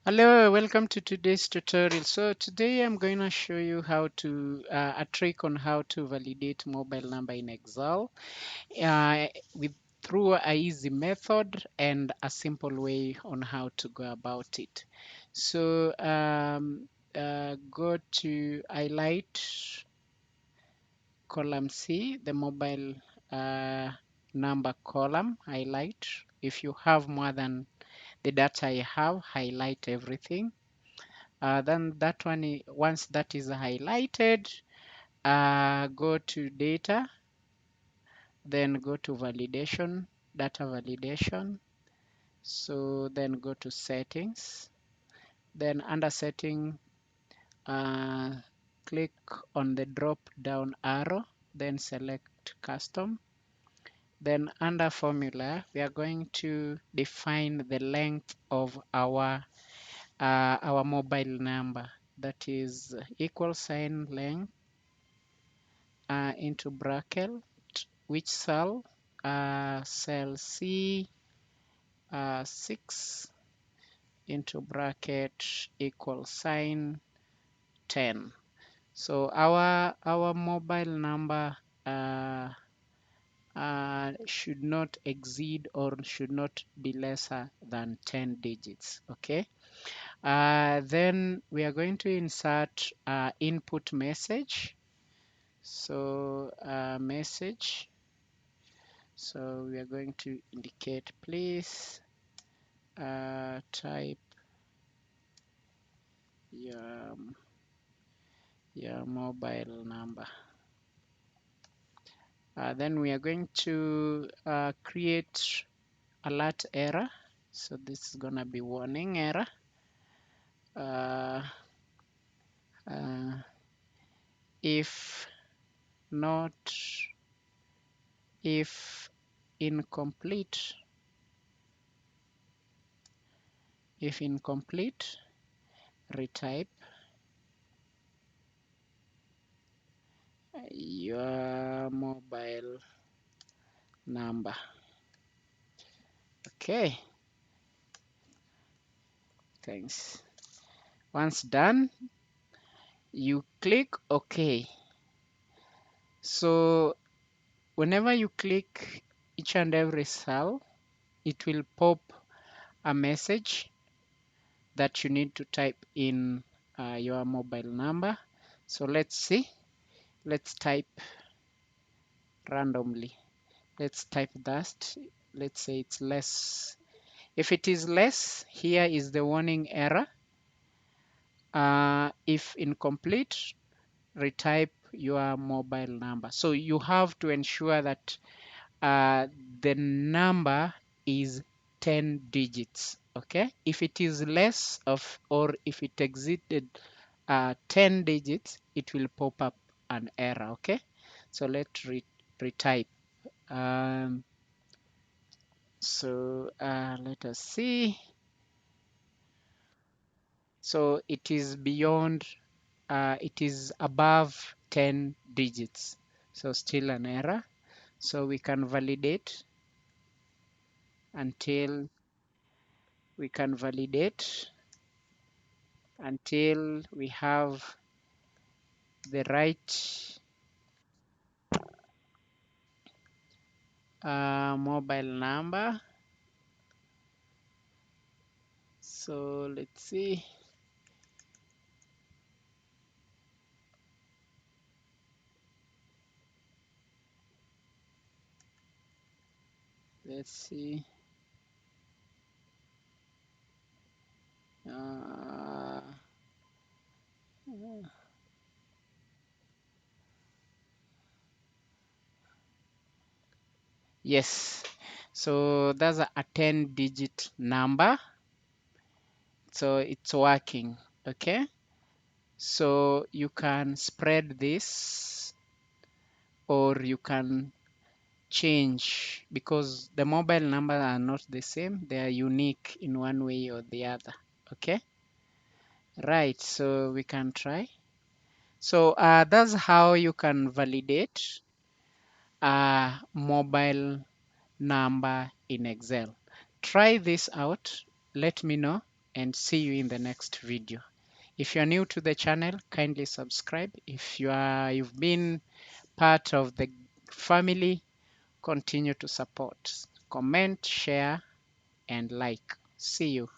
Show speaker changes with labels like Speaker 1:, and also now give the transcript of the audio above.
Speaker 1: Hello, welcome to today's tutorial. So today I'm going to show you how to a trick on how to validate mobile number in Excel with through a easy method and a simple way on how to go about it. So go to highlight column C, the mobile number column, highlight. If you have more than the data I have, highlight everything. Then that one, once that is highlighted, go to data, then go to validation, data validation. So then go to settings, then under setting, uh, click on the drop down arrow, then select custom. Then under formula, we are going to define the length of our mobile number. That is equal sign length into bracket, which cell? Cell C6 into bracket equal sign 10. So our mobile number should not exceed or should not be lesser than 10 digits. Okay. Then we are going to insert input message. So message. So we are going to indicate, please type your, your mobile number. Then we are going to create alert error. So this is gonna be warning error. Uh, uh, if not, if incomplete, retype your mobile number. Okay, thanks. Once done, you click OK. So whenever you click each and every cell, it will pop a message that you need to type in your mobile number. So let's see. Let's type randomly. Let's type that. Let's say it's less. If it is less, here is the warning error. If incomplete, retype your mobile number. So you have to ensure that the number is 10 digits. Okay, if it is less of or if it exceeded 10 digits, it will pop up an error. Okay, so let's retype. So let us see. So it is beyond, it is above 10 digits. So still an error. So we can validate until we have the right mobile number. So let's see. Let's see. Uh, yes. So that's a 10-digit number. So it's working. Okay. So you can spread this or you can change because the mobile numbers are not the same. They are unique in one way or the other. Okay. Right. So we can try. So that's how you can validate a mobile number in Excel. Try this out. Let me know. and see you in the next video. If you're new to the channel, kindly subscribe. If you've been part of the family, continue to support. Comment, share, and like. See you.